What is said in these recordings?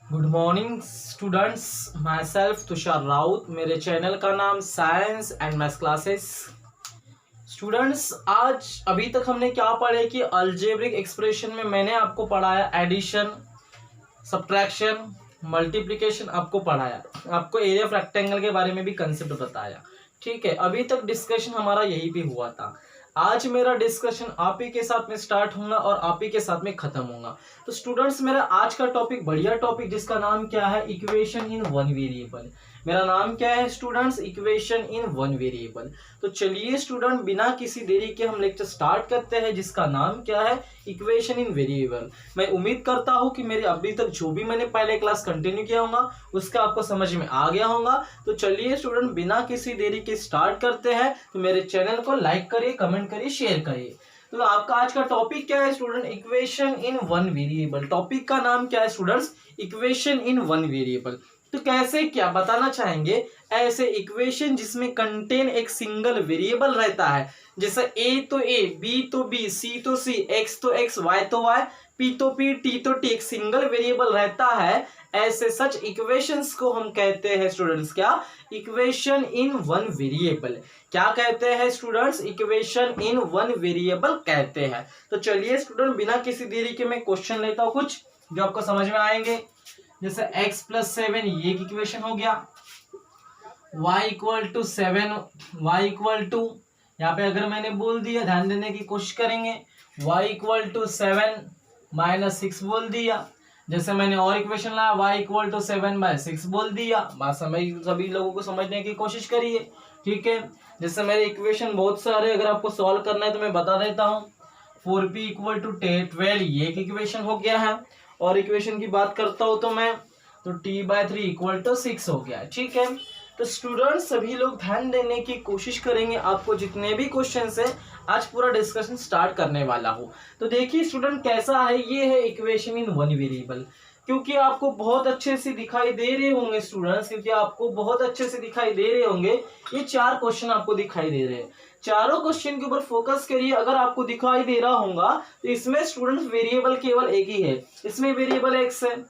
Good morning students, my self Tushar Raut. मेरे channel का नाम science and maths classes. Students, आज अभी तक हमने क्या पढ़े कि अलजेब्रिक एक्सप्रेशन में मैंने आपको पढ़ाया एडिशन, सब्ट्रैक्शन, मल्टीप्लिकेशन आपको पढ़ाया, आपको एरिया ऑफ रेक्टेंगल के बारे में भी कंसेप्ट बताया। ठीक है, अभी तक डिस्कशन हमारा यही भी हुआ था। आज मेरा डिस्कशन आप ही के साथ में स्टार्ट होगा और आप ही के साथ में खत्म होगा। तो स्टूडेंट्स, मेरा आज का टॉपिक बढ़िया टॉपिक जिसका नाम क्या है, इक्वेशन इन वन वेरिएबल। मेरा नाम क्या है students, equation in one variable. तो चलिए स्टूडेंट, बिना किसी देरी के हम लेक्चर स्टार्ट करते हैं जिसका नाम क्या है, इक्वेशन इन वेरिएबल। मैं उम्मीद करता हूं कि मेरे अभी तक जो भी मैंने पहले क्लास कंटिन्यू किया होगा उसका आपको समझ में आ गया होगा। तो चलिए स्टूडेंट, बिना किसी देरी के स्टार्ट करते हैं। तो मेरे चैनल को लाइक करिए, कमेंट करिए, शेयर करिए। तो आपका आज का टॉपिक क्या है student, equation in one variable. Topic का नाम क्या है students, equation in one variable. तो कैसे क्या बताना चाहेंगे, ऐसे इक्वेशन जिसमें कंटेन एक सिंगल वेरिएबल रहता है, जैसे ए तो ए, बी तो बी, सी तो सी, एक्स तो एक्स, वाई तो वाई, पी तो पी, टी तो टी, एक सिंगल वेरिएबल रहता है। ऐसे सच इक्वेशंस को हम कहते हैं स्टूडेंट्स क्या, इक्वेशन इन वन वेरिएबल। क्या कहते हैं students, equation in one variable कहते हैं। तो चलिए स्टूडेंट, बिना किसी देरी के मैं क्वेश्चन लेता हूं कुछ जो आपको समझ में आएंगे। जैसे x+7 ये एक इक्वेशन हो गया, y=7, y= यहाँ पे अगर मैंने बोल दिया, ध्यान देने की कोशिश करेंगे, y=7 - 6 बोल दिया। जैसे मैंने और इक्वेशन लाया, y=7/6 बोल दिया। बात समझ, सभी लोगों को समझने की कोशिश करिए। ठीक है, जैसे मेरे इक्वेशन बहुत सारे, अगर आपको सॉल्व करना है तो मैं बता देता हूँ। 4p = 12 ये एक इक्वेशन हो गया है। और इक्वेशन की बात करता हूं तो मैं, तो t/3 = 6 हो गया। ठीक है, तो स्टूडेंट्स सभी लोग ध्यान देने की कोशिश करेंगे। आपको जितने भी क्वेश्चन है आज पूरा डिस्कशन स्टार्ट करने वाला हूं। तो देखिए स्टूडेंट, कैसा है, ये है इक्वेशन इन वन वेरिएबल। क्योंकि आपको बहुत अच्छे से दिखाई दे रहे होंगे स्टूडेंट्स, क्योंकि आपको बहुत अच्छे से दिखाई दे रहे होंगे, ये 4 क्वेश्चन आपको दिखाई दे रहे हैं। चारों क्वेश्चन के ऊपर फोकस करिए। अगर आपको दिखाई दे रहा होगा तो इसमें स्टूडेंट्स वेरिएबल केवल एक ही है। इसमें वेरिएबल x है,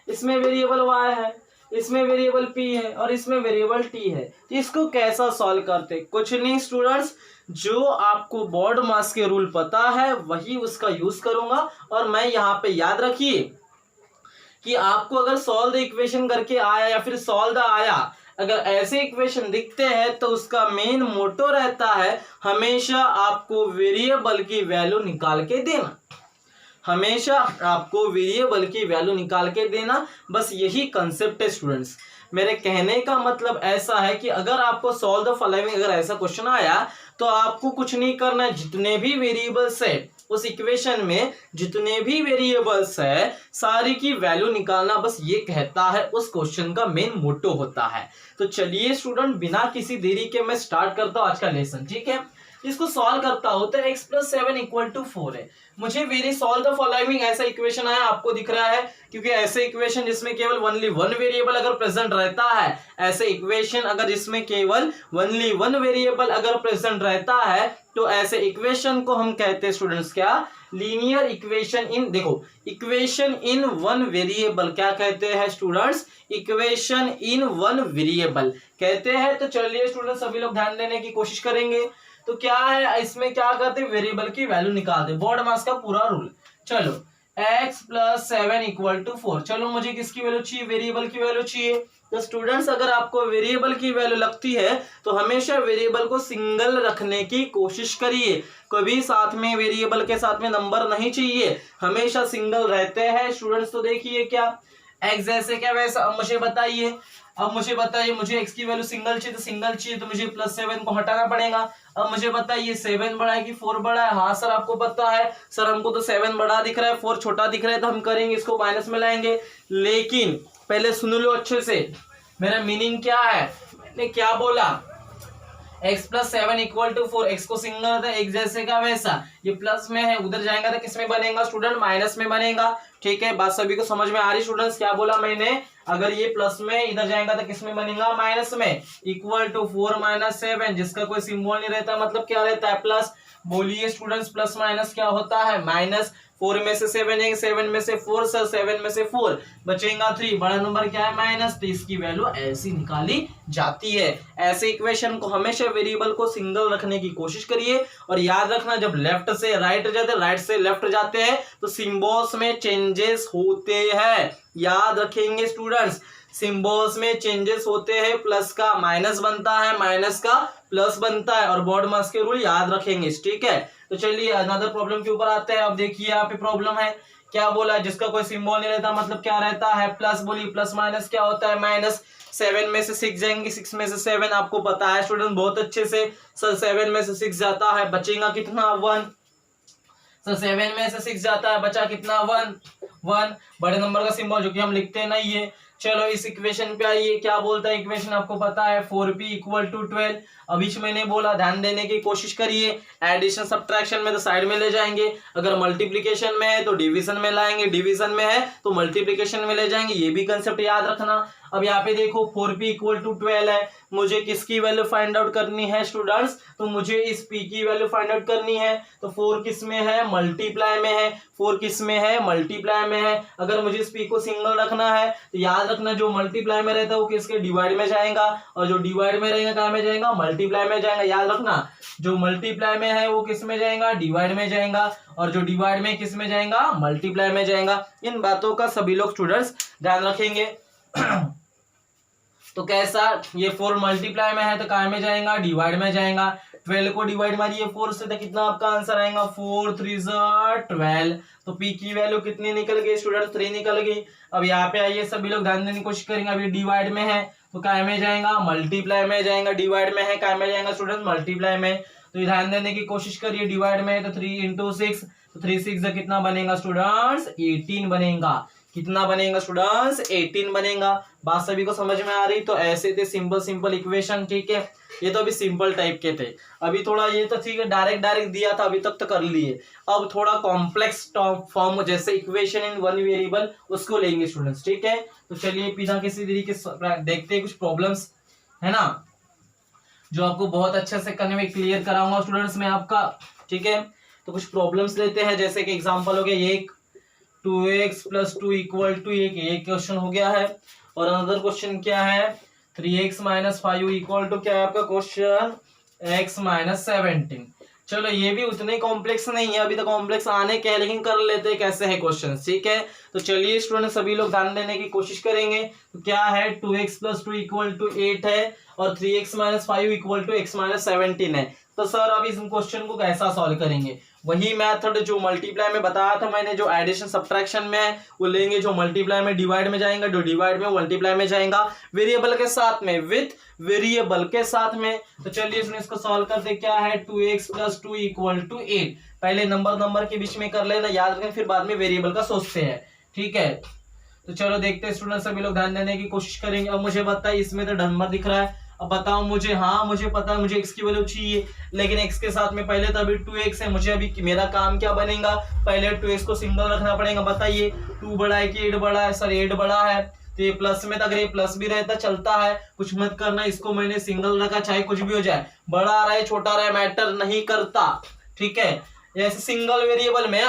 इसमें वेरिएबल y है, इसमें वेरिएबल p है और इसमें वेरिएबल t है। तो इसको कैसा सॉल्व करते, कुछ नहीं स्टूडेंट्स, जो आपको बोर्ड मास के रूल पता है वही उसका यूज करूंगा। और मैं यहाँ पे याद रखिए कि आपको अगर सॉल्व द इक्वेशन करके आया या फिर सॉल्व द आया, अगर ऐसे इक्वेशन दिखते हैं तो उसका मेन मोटो रहता है हमेशा आपको वेरिएबल की वैल्यू निकाल के देना। हमेशा आपको वेरिएबल की वैल्यू निकाल के देना, बस यही कंसेप्ट है स्टूडेंट्स। मेरे कहने का मतलब ऐसा है कि अगर आपको सॉल्व द फॉलोइंग, अगर ऐसा क्वेश्चन आया तो आपको कुछ नहीं करना है। जितने भी वेरिएबल्स है उस इक्वेशन में, जितने भी वेरिएबल्स है सारी की वैल्यू निकालना, बस ये कहता है उस क्वेश्चन का मेन मोटो होता है। तो चलिए स्टूडेंट, बिना किसी देरी के मैं स्टार्ट करता हूं आज का लेसन। ठीक है, इसको सॉल्व करता हूं तो x+7 = 4 है। मुझे वेरी सॉल्व द फॉलोइंग ऐसा इक्वेशन आया, आपको दिख रहा है, क्योंकि ऐसे इक्वेशन जिसमें केवल ओनली वन वेरिएबल अगर प्रेजेंट रहता है, ऐसे इक्वेशन अगर जिसमें केवल ओनली वन वेरिएबल अगर प्रेजेंट रहता है, तो ऐसे इक्वेशन को हम कहते हैं स्टूडेंट्स क्या, लीनियर इक्वेशन इन, देखो इक्वेशन इन वन वेरिएबल क्या कहते हैं students, equation in one variable कहते हैं। तो चलिए स्टूडेंट्स, सभी लोग ध्यान देने की कोशिश करेंगे। तो क्या है इसमें, क्या करते हैं, वेरिएबल की वैल्यू निकालते, बोर्ड मास का पूरा रूल। चलो x+7 = 4, चलो मुझे किसकी वैल्यू चाहिए, वेरिएबल की वैल्यू चाहिए। तो स्टूडेंट्स, अगर आपको वेरिएबल की वैल्यू लगती है तो हमेशा वेरिएबल को सिंगल रखने की कोशिश करिए। कभी साथ में वेरिएबल के साथ में नंबर नहीं चाहिए, हमेशा सिंगल रहते हैं स्टूडेंट्स। तो देखिए क्या, x जैसे क्या वैसा। अब मुझे बताइए, मुझे x की वैल्यू सिंगल चाहिए, तो सिंगल चाहिए तो मुझे +7 को हटाना पड़ेगा। अब मुझे बताइए 7 बड़ा है कि 4 बड़ा है। हाँ सर, आपको पता है सर, हमको तो 7 बड़ा दिख रहा है, 4 छोटा दिख रहा है, तो हम करेंगे इसको माइनस में लाएंगे। लेकिन पहले सुन लो अच्छे से, मेरा मीनिंग क्या है, मैंने क्या बोला, x+7 = 4, x को सिंगल रहता है, x जैसे का वैसा, ये प्लस में है, उधर जाएगा तो किस में बनेगा स्टूडेंट, माइनस में बनेगा। ठीक है, बात सभी को समझ में आ रही स्टूडेंट्स, क्या बोला मैंने, अगर ये प्लस में इधर जाएगा तो किस में बनेगा, माइनस में। =4 - 7, जिसका कोई सिंबल नहीं रहता, मतलब क्या रहता है, प्लस। बोलिए स्टूडेंट्स, प्लस माइनस क्या होता है, माइनस। 4 में से 7 जाएंगे, 7 में से 4 सर, 7 में से 4 बचेगा 3, बड़ा नंबर क्या है माइनस, तो इसकी वैल्यू ऐसी निकाली जाती है। ऐसे इक्वेशन को हमेशा वेरिएबल को सिंगल रखने की कोशिश करिए, और याद रखना जब लेफ्ट से राइट जाते हैं, राइट से लेफ्ट जाते हैं तो सिंबल्स में चेंजेस होते हैं, याद रखेंगे स्टूडेंट्स, सिंबल्स में चेंजेस होते हैं, प्लस का माइनस बनता है, माइनस का प्लस बनता है, और बॉड मास के रूल याद रखेंगे, ठीक है। तो चलिए अनदर प्रॉब्लम के ऊपर आते हैं। अब देखिए यहाँ पे प्रॉब्लम है, क्या बोला है, जिसका कोई सिंबल नहीं रहता मतलब क्या रहता है प्लस, बोलिए प्लस माइनस क्या होता है माइनस। 7 में से 6 जाएंगे, 6 में से 7 आपको पता है स्टूडेंट बहुत अच्छे से, सर 7 में से 6 जाता है, बचेगा कितना 1, सर 7 में से 6 जाता है, बचा कितना 1, बड़े नंबर का सिंबल जो कि हम लिखते नहीं है। चलो इस इक्वेशन पे आइए, क्या बोलता है इक्वेशन आपको पता है 4p = 12। अभी मैंने बोला ध्यान देने की कोशिश करिए, एडिशन सब्ट्रैक्शन में तो साइड में ले जाएंगे, अगर मल्टीप्लिकेशन में है तो डिवीजन में लाएंगे, डिवीजन में है तो मल्टीप्लिकेशन में ले जाएंगे, ये भी कंसेप्ट याद रखना। अब यहाँ पे देखो 4p = 12 है, मुझे किसकी वैल्यू फाइंड आउट करनी है स्टूडेंट्स, तो मुझे इस p की वैल्यू फाइंड आउट करनी है। तो 4 किस में है मल्टीप्लाई में है, 4 किस में है मल्टीप्लाई में है। अगर मुझे इस p को सिंगल रखना है तो याद रखना जो मल्टीप्लाई में रहता है वो किसके डिवाइड में जाएगा, और जो डिवाइड में रहेगा कहाँ में जाएगा मल्टीप्लाई में जाएगा। याद रखना जो मल्टीप्लाई में है वो किस में जाएगा डिवाइड में जाएगा, और जो डिवाइड में किस में जाएगा मल्टीप्लाई में जाएगा। इन बातों का सभी लोग स्टूडेंट्स ध्यान रखेंगे। तो कैसा, ये 4 मल्टीप्लाई में है तो काय में जाएगा डिवाइड में जाएगा। 12 को डिवाइड मारिए 4 से तो कितना आपका आंसर आएगा 4 3 12। तो p की वैल्यू कितनी निकल गई स्टूडेंट 3 निकल गई। अब यहाँ पे आइए सभी लोग ध्यान देने की कोशिश करेंगे, अभी डिवाइड में है तो काय में जाएगा मल्टीप्लाई में जाएगा, डिवाइड में है काय में जाएगा स्टूडेंट मल्टीप्लाई में। तो ध्यान देने की कोशिश करिए, डिवाइड में है तो 3 × 6 तो 3 6 कितना बनेगा स्टूडेंट्स 18 बनेगा, कितना बनेगा स्टूडेंट्स 18 बनेगा। बात सभी को समझ में आ रही। तो ऐसे थे सिंपल इक्वेशन, ठीक है। ये तो अभी सिंपल टाइप के थे, अभी थोड़ा ये तो ठीक है डायरेक्ट दिया था अभी तक तो कर लिए। अब थोड़ा कॉम्प्लेक्स फॉर्म जैसे इक्वेशन इन वन वेरिएबल उसको लेंगे स्टूडेंट्स, ठीक है। तो चलिए बिना किसी तरीके देखते हैं कुछ प्रॉब्लम्स है ना जो आपको बहुत अच्छे से करने में क्लियर कराऊंगा स्टूडेंट्स मैं आपका, ठीक है। तो कुछ प्रॉब्लम्स लेते हैं, जैसे कि एग्जांपल हो गया एक 2x + 2 = एक क्वेश्चन हो गया है। और अनदर क्वेश्चन क्या है 3x - 5 = क्या है आपका क्वेश्चन x - 17। चलो ये भी उतने कॉम्प्लेक्स नहीं है, अभी तो कॉम्प्लेक्स आने के हैं लेकिन कर लेते हैं कैसे है क्वेश्चन, ठीक है। तो चलिए स्टूडेंट सभी लोग ध्यान देने की कोशिश करेंगे। तो क्या है 2x + 2 = 8 है और 3x - 5 = x - 17 है। तो सर अब इस क्वेश्चन को कैसा सॉल्व करेंगे, वही मेथड जो मल्टीप्लाई में बताया था मैंने, जो एडिशन सब्ट्रैक्शन में है वो लेंगे, जो मल्टीप्लाई में डिवाइड में जाएंगे, जो डिवाइड में मल्टीप्लाई में जाएगा, वेरिएबल के साथ में, विथ वेरिएबल के साथ में। तो चलिए इसको सॉल्व करते, क्या है 2x + 2 = 8। पहले नंबर के बीच में कर लेना, याद रखें, फिर बाद में वेरिएबल का सोचते हैं, ठीक है। तो चलो देखते हैं स्टूडेंट सभी लोग ध्यान देने की कोशिश करेंगे। अब मुझे बताइए इसमें तो नंबर दिख रहा है, अब बताओ मुझे, हाँ मुझे पता है मुझे x की वैल्यू चाहिए, लेकिन x के साथ में पहले तो अभी 2x है, मुझे अभी मेरा काम क्या बनेगा, पहले 2x को सिंगल रखना पड़ेगा। बताइए 2 बड़ा है कि 8 बड़ा है, सर 8 बड़ा है, तो ये प्लस में, अगर ये प्लस भी रहता चलता है, कुछ मत करना, इसको मैंने सिंगल रखा, चाहे कुछ भी हो जाए, बड़ा आ रहा है छोटा आ रहा है मैटर नहीं करता, ठीक है। ऐसे सिंगल वेरिएबल में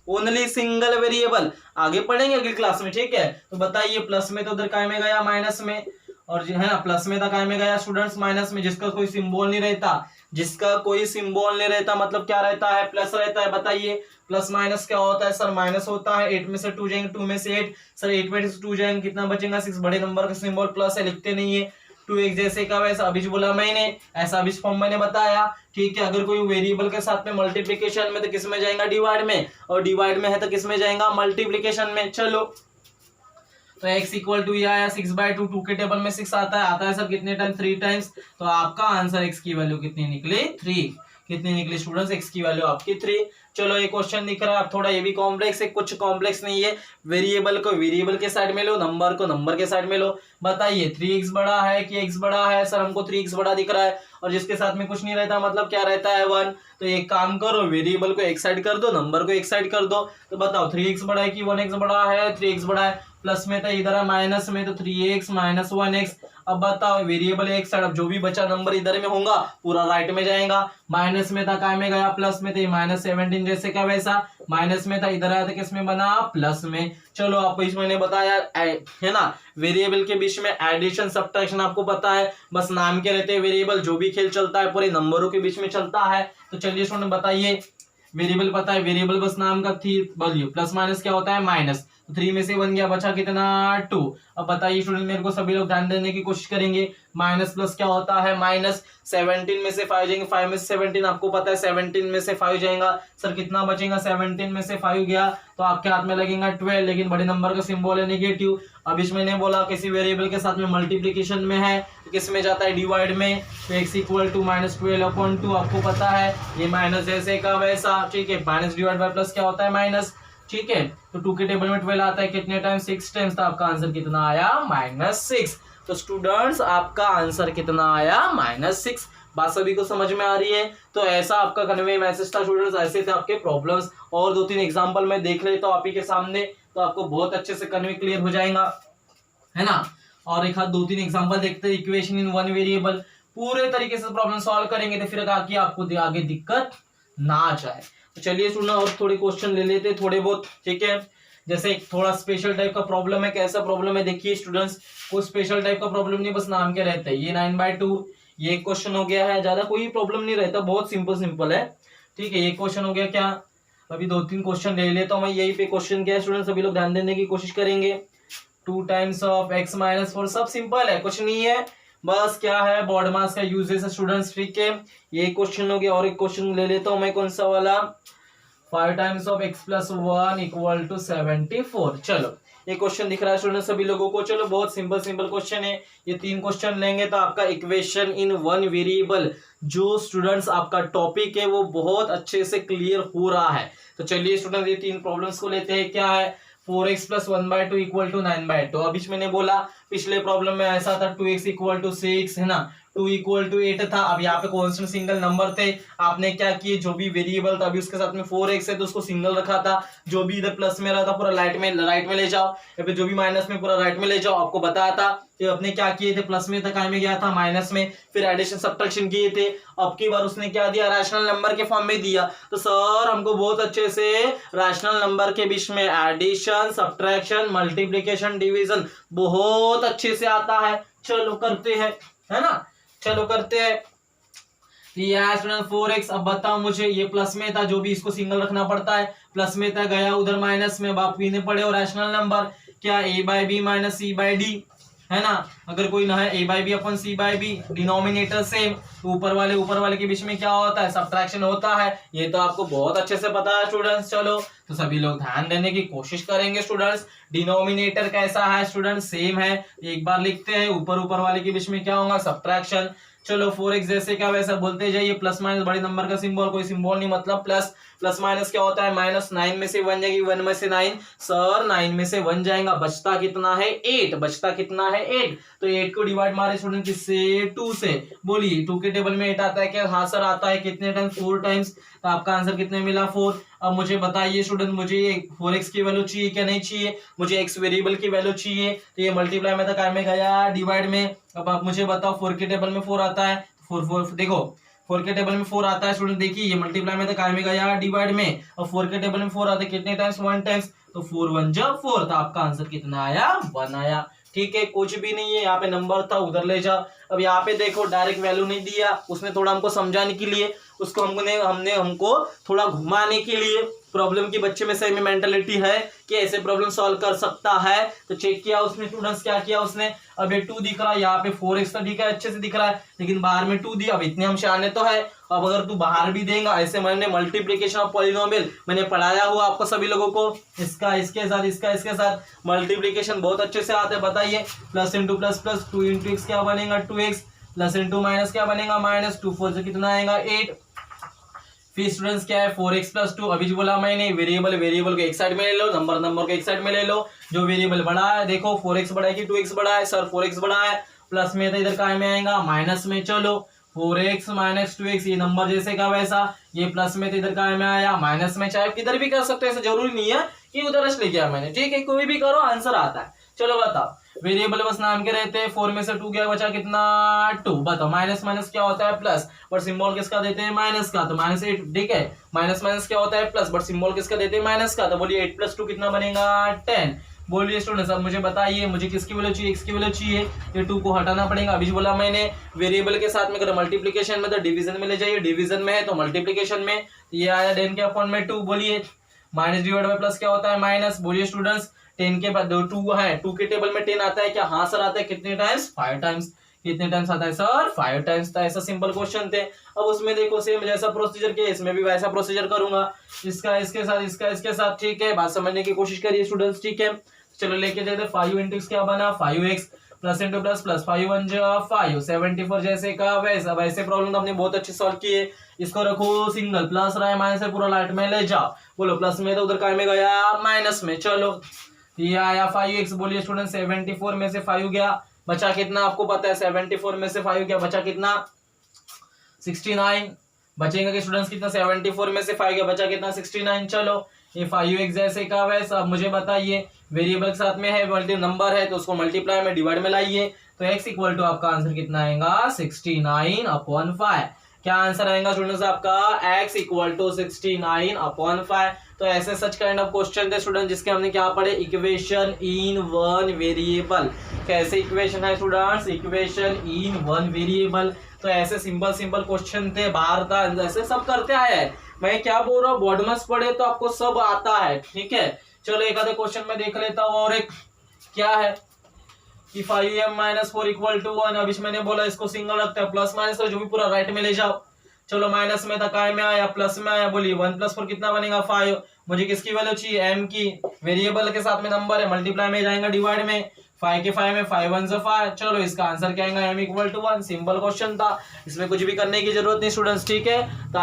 ओनली सिंगल वेरिएबल आगे पढ़ेंगे अगली क्लास में, ठीक है। तो बताइए प्लस में तो उधर काय में गया माइनस में, और जो है ना प्लस में था काय में गया स्टूडेंट्स माइनस में, जिसका कोई सिंबल नहीं रहता, जिसका कोई सिंबल नहीं रहता मतलब क्या रहता है प्लस रहता है। बताइए प्लस माइनस क्या होता है, सर माइनस होता है। 8 में से 2 जाएंगे, 2 में से 8, सर 8 में से 2 जाएंगे, कितना बचेगा 6। बड़े नंबर का सिंबल प्लस है, लिखते नहीं है। 2x जैसे का वैसा अभी बोला मैंने, ऐसा अभी फॉर्म मैंने बताया, ठीक है। अगर कोई वेरिएबल के साथ में मल्टीप्लिकेशन में तो किस में जाएगा डिवाइड में, और डिवाइड में है तो किस में जाएगा मल्टीप्लिकेशन में। चलो तो x = ये आया 6/2, 2 के टेबल में 6 आता है सर कितने टाइम 3 टाइम्स। तो आपका आंसर x की वैल्यू कितनी निकली 3, कितनी निकली स्टूडेंट्स x की वैल्यू आपकी 3। चलो ये क्वेश्चन दिख रहा है, अब थोड़ा ये भी कॉम्प्लेक्स है, कुछ कॉम्प्लेक्स नहीं है। वेरिएबल को वेरिएबल के साइड में लो, नंबर को नंबर के साइड में लो। बताइए 3x बड़ा है कि x बड़ा है, सर हमको 3x बड़ा दिख रहा है, और जिसके साथ में कुछ नहीं रहता मतलब क्या रहता है 1। तो एक काम करो, वेरिएबल को एक साइड कर दो, नंबर को एक साइड कर दो। तो बताओ 3x बड़ा है कि 1x बड़ा है, 3x बड़ा है। प्लस में था, इधर है माइनस में, तो 3x माइनस 1x। अब बताओ वेरिएबल एक साइड, अब जो भी बचा नंबर इधर में होगा पूरा राइट में जाएगा। माइनस में था काय में गया प्लस में, तो माइनस 17 जैसे का वैसा माइनस में था, इधर आया था किस में बना प्लस में। चलो आपको इसमें मैंने बताया है ना, वेरिएबल के बीच में एडिशन सब्ट्रैक्शन आपको पता है, बस नाम के रहते हैं वेरिएबल, जो भी खेल चलता है पूरे नंबरों के बीच में चलता है। तो चलिए स्टूडेंट बताइए, वेरिएबल पता है, वेरिएबल बस नाम का थी वैल्यू, प्लस माइनस क्या होता है माइनस, तो 3 में से 1 गया, बचा कितना 2। अब बताइए स्टूडेंट, मेरे को सभी लोग ध्यान देने की कोशिश करेंगे, माइनस प्लस क्या होता है माइनस, 17 में से 5 जाएंगे, 5 में से 17 आपको पता है, 17 में से 5 जाएगा, सर कितना बचेगा, 17 में से 5 गया तो आपके हाथ में लगेगा 12, लेकिन बड़े नंबर का सिंबल है नेगेटिव। अब इसमें ने बोला किसी वेरिएबल के साथ में मल्टीप्लीकेशन में है तो किस में जाता है डिवाइड में, तो x इक्वल टू माइनस 12/2 आपको पता है, ये माइनस जैसे का वैसा, ठीक है, माइनस डिवाइड बाय प्लस क्या होता है माइनस, ठीक है, तो 2 के टेबल में 12 आता है कितने टाइम 6 टाइम्स, तो आपका आंसर कितना आया -6। तो स्टूडेंट्स आपका आंसर कितना आया -6। बात सभी को समझ में आ रही है। तो ऐसा आपका कन्वे मैसेज था स्टूडेंट्स, ऐसे थे आपके प्रॉब्लम्स, और 2-3 एग्जांपल मैं देख लेता हूं आप ही के सामने, तो आपको बहुत अच्छे से कन्वे क्लियर हो जाएगा, है ना। और एक हाथ 2-3 एग्जांपल देखते हैं, इक्वेशन इन वन वेरिएबल, पूरे तरीके से प्रॉब्लम सॉल्व करेंगे तो फिर ताकि आपको आगे दिक्कत ना जाए। तो चलिए सुनना, और थोड़े क्वेश्चन ले लेते हैं थोड़े बहुत, ठीक है। जैसे एक थोड़ा स्पेशल टाइप का प्रॉब्लम है, कैसा प्रॉब्लम है देखिए स्टूडेंट्स, कोई स्पेशल टाइप का प्रॉब्लम नहीं, बस नाम के रहते हैं। ये 9/2 ये क्वेश्चन हो गया है, ज्यादा कोई प्रॉब्लम नहीं रहता, बहुत सिंपल है, ठीक है। ये क्वेश्चन हो गया, क्या अभी 2-3 क्वेश्चन ले लेता हूं मैं, यही पे क्वेश्चन क्या है स्टूडेंट, सभी लोग ध्यान देने की कोशिश करेंगे। 2 टाइम्स ऑफ x माइनस 4, सब सिंपल है, कुछ नहीं है, बस क्या है बॉड मास का यूजेस है स्टूडेंट्स, ठीक है। ये क्वेश्चन हो गया, और एक क्वेश्चन ले लेता हूं मैं, कौन सा वाला, 5 times of x plus 1 equal to 74। चलो ये क्वेश्चन दिख रहा है स्टूडेंट सभी लोगों को, चलो बहुत सिंपल क्वेश्चन है। ये 3 क्वेश्चन लेंगे तो आपका इक्वेशन इन वन वेरिएबल जो स्टूडेंट्स आपका टॉपिक है वो बहुत अच्छे से क्लियर हो रहा है। तो चलिए स्टूडेंट ये 3 प्रॉब्लम्स को लेते हैं। क्या है, 4x प्लस 1/2 इक्वल टू 9/2। अभी मैंने बोला पिछले प्रॉब्लम में ऐसा था 2x इक्वल टू 6, है ना, 2 इक्वल टू 8 था। अब यहाँ पे कॉन्स्टेंट सिंगल नंबर थे, आपने क्या किए, जो भी वेरिएबल था अभी उसके साथ में 4x है तो उसको सिंगल रखा था, जो भी इधर प्लस में रहा था पूरा राइट में ले जाओ, या फिर जो भी माइनस में पूरा राइट में ले जाओ, आपको बताया था कि अपने क्या किए थे, प्लस में था, काय में गया था माइनस में, फिर एडिशन सब्ट्रैक्शन किए थे। अब की बार उसने क्या दिया, रैशनल नंबर के फॉर्म में दिया। तो सर हमको बहुत अच्छे से रैशनल नंबर के बीच में एडिशन सब्ट्रैक्शन मल्टीप्लिकेशन डिवीजन बहुत अच्छे से आता है। चलो करते हैं, है ना, चलो करते हैं। ये स्टूडेंट 4x, अब बताओ मुझे, ये प्लस में था, जो भी इसको सिंगल रखना पड़ता है, प्लस में था गया उधर माइनस में, बाप पीने पड़े, और रैशनल नंबर क्या a/b माइनस c/d, है ना। अगर कोई ना है a/b अपन c/b, डिनोमिनेटर सेम, तो ऊपर वाले के बीच में क्या होता है, सब्ट्रैक्शन होता है। ये तो आपको बहुत अच्छे से पता है स्टूडेंट्स। चलो तो सभी लोग ध्यान देने की कोशिश करेंगे स्टूडेंट्स। डिनोमिनेटर कैसा है स्टूडेंट्स, सेम है, एक बार लिखते हैं, ऊपर वाले के बीच में क्या होगा, सब्ट्रैक्शन। चलो 4x जैसे क्या वैसा बोलते जाइए, प्लस माइनस बड़े नंबर का सिंबल, कोई सिंबल नहीं, मतलब प्लस माइनस क्या होता है माइनस, 9 में से 1 जाएगी, 1 में से 9, सर 9 में से 1 जाएगा, बचता कितना है 8, बचता कितना है 8। तो 8 को डिवाइड मारे स्टूडेंट किससे, 2 से, बोलिए 2 के टेबल में 8 आता है क्या, हाँ सर आता है, कितने टाइम्स 4 टाइम्स, तो आपका आंसर कितने मिला 4। अब मुझे बताइए स्टूडेंट, मुझे ये 4x की वैल्यू चाहिए क्या नहीं चाहिए, मुझे x वेरिएबल की वैल्यू चाहिए, तो ये मल्टीप्लाई में था, काय में गया डिवाइड में। अब आप मुझे बताओ 4 के टेबल में 4 आता है, 4 देखो 4 के टेबल में 4 आता है स्टूडेंट, देखिए ये मल्टीप्लाई में था, काय में गया डिवाइड में, और 4 के टेबल में 4 आता है कितने टाइम्स, 1 टाइम्स, तो 4 1 जा 4, तो आपका आंसर कितना आया 1 आया। ठीक है, कुछ भी नहीं है, यहाँ पे नंबर था उधर ले जाओ। अब यहाँ पे देखो डायरेक्ट वैल्यू नहीं दिया, उसने थोड़ा हमको समझाने के लिए, उसको हमको थोड़ा घुमाने के लिए, प्रॉब्लम की बच्चे में सही में मेंटालिटी है कि ऐसे प्रॉब्लम सॉल्व कर सकता है, तो चेक किया उसने स्टूडेंट्स, क्या किया उसने, अब ये 2 दिख रहा है, यहाँ पे 4x तो दिख रहा है, अच्छे से दिख रहा है, लेकिन बाहर में 2 दिया। अब इतने हम शाने तो है, अब अगर तू बाहर भी देगा, ऐसे मैंने मल्टीप्लिकेशन ऑफ पॉलिनोमियल मैंने पढ़ाया हुआ आपको सभी लोगों को, इसका इसके साथ, इसका इसके साथ मल्टीप्लिकेशन बहुत अच्छे से आता है। बताइए plus into plus plus 2 into x क्या बनेगा 2x, प्लस इंटू माइनस क्या बनेगा माइनस, 2 4 से कितना आएगा 8। फिर स्टूडेंट्स क्या है 4x प्लस 2, अभी जो बोला मैंने वेरिएबल को एक साइड में ले लो, नंबर को एक साइड में ले लो, जो वेरिएबल बड़ा है देखो 4x बड़ा है कि 2x बड़ा है, सर 4x बड़ा है, प्लस में था इधर काय में आएगा माइनस में। चलो 4x माइनस 2x, ये नंबर जैसे का वैसा, ये प्लस में तो इधर का में आया, माइनस में चाहे किधर भी कर सकते हैं, ऐसा जरूरी नहीं है कि उधर ले गया मैंने, ठीक है, कोई भी करो आंसर आता है। चलो बताओ, वेरिएबल बस नाम के रहते हैं, 4 में से 2 क्या बचा, कितना 2, बताओ माइनस माइनस क्या होता है प्लस, बट सिंबल किसका देते हैं, माइनस का, तो माइनस 8, ठीक है, माइनस माइनस क्या होता है प्लस, बट सिंबल किसका देते हैं, माइनस का, तो बोलिए 8 + 2 कितना बनेगा 10। बोलिए स्टूडेंट्स अब मुझे बताइए मुझे किसकी वैल्यू चाहिए, x की वैल्यू चाहिए, ये 2 को हटाना पड़ेगा। अभी जो बोला मैंने वेरिएबल के साथ में अगर मल्टीप्लिकेशन में तो डिवीजन में ले जाइए, डिवीजन में है तो मल्टीप्लिकेशन में, ये आया 10 के अपॉन में 2, बोलिए माइनस डिवाइड बाय प्लस क्या होता है माइनस, बोलिए स्टूडेंट्स 10 के बाद 2 है, 2 के टेबल में 10 आता है क्या, हाँ सर आता है, कितने टाइम्स 5 टाइम्स, कितने टाइम्स आता है सर 5 टाइम्स, था ऐसा सिंपल क्वेश्चन थे। अब उसमें देखो सेम जैसा प्रोसीजर किया, इसमें भी वैसा प्रोसीजर करूंगा, इसका इसके साथ, इसका इसके साथ, ठीक है, बात समझने की कोशिश करिए स्टूडेंट्स, ठीक है। चलो लेके जाते 5 इंटू क्या बना 5x plus into plus plus 5 1 5 74 जैसे का वैसा, वैसे प्रॉब्लम तो आपने बहुत अच्छे सॉल्व किए। इसको रखो सिंगल, प्लस रहा है माइनस है, पूरा लाइट में ले जाओ, बोलो प्लस में तो उधर काय में गया माइनस में, चलो ये आया 5x, बोलिए स्टूडेंट 74 में से 5 गया, बचा कितना आपको पता है, 74 में से 5 गया, बचा कितना 69, बचेगा कि स्टूडेंट्स कितना, 74 में से 5 गया, बचा कितना 69। चलो ये 5x जैसे का वैसा, अब मुझे बताइए वेरिएबल के साथ में है, मल्टी नंबर है तो उसको मल्टीप्लाई में डिवाइड में लाइए, तो x इक्वल टू आपका आंसर कितना आएगा 69/5। क्या आंसर आएगा स्टूडेंट्स आपका, x इक्वल टू 69/5। तो ऐसे सच काइंड ऑफ क्वेश्चन थे स्टूडेंट जिसके हमने क्या पढ़े, इक्वेशन इन वन वेरिएबल। कैसे इक्वेशन है students, equation in one variable. तो ऐसे सिंपल सिंपल क्वेश्चन थे, बाहर था, ऐसे सब करते आए हैं। मैं क्या बोल रहा हूँ, बॉडमस पढ़े तो आपको सब आता है, ठीक है। चलो एक आधे क्वेश्चन में देख लेता हूँ, और एक क्या है कि 5m-4 इक्वल टू 1, अब इसमें मैंने बोला इसको सिंगल रखते हैं, प्लस माइनस जो भी पूरा राइट में ले जाओ। चलो माइनस में था, काय में आया प्लस में आया, बोलिए 1 + 4 कितना बनेगा 5। मुझे किसकी वैल्यू चाहिए, m की, वेरिएबल के साथ में नंबर है, मल्टीप्लाई में जाएगा डिवाइड में, 5 के 5 में 5 1 5। चलो इसका आंसर क्या आएगा, m equal to 1। Simple question था, इसमें कुछ भी करने की जरूरत नहीं स्टूडेंट्स, ठीक है। तो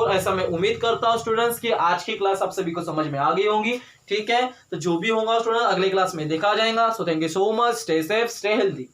ऐसा मैं उम्मीद करता हूँ स्टूडेंट्स की आज की क्लास आप सभी को समझ में आ गई होंगी, ठीक है। तो जो भी होगा स्टूडेंट अगली क्लास में देखा जाएगा। So thank you so much, stay safe, stay healthy.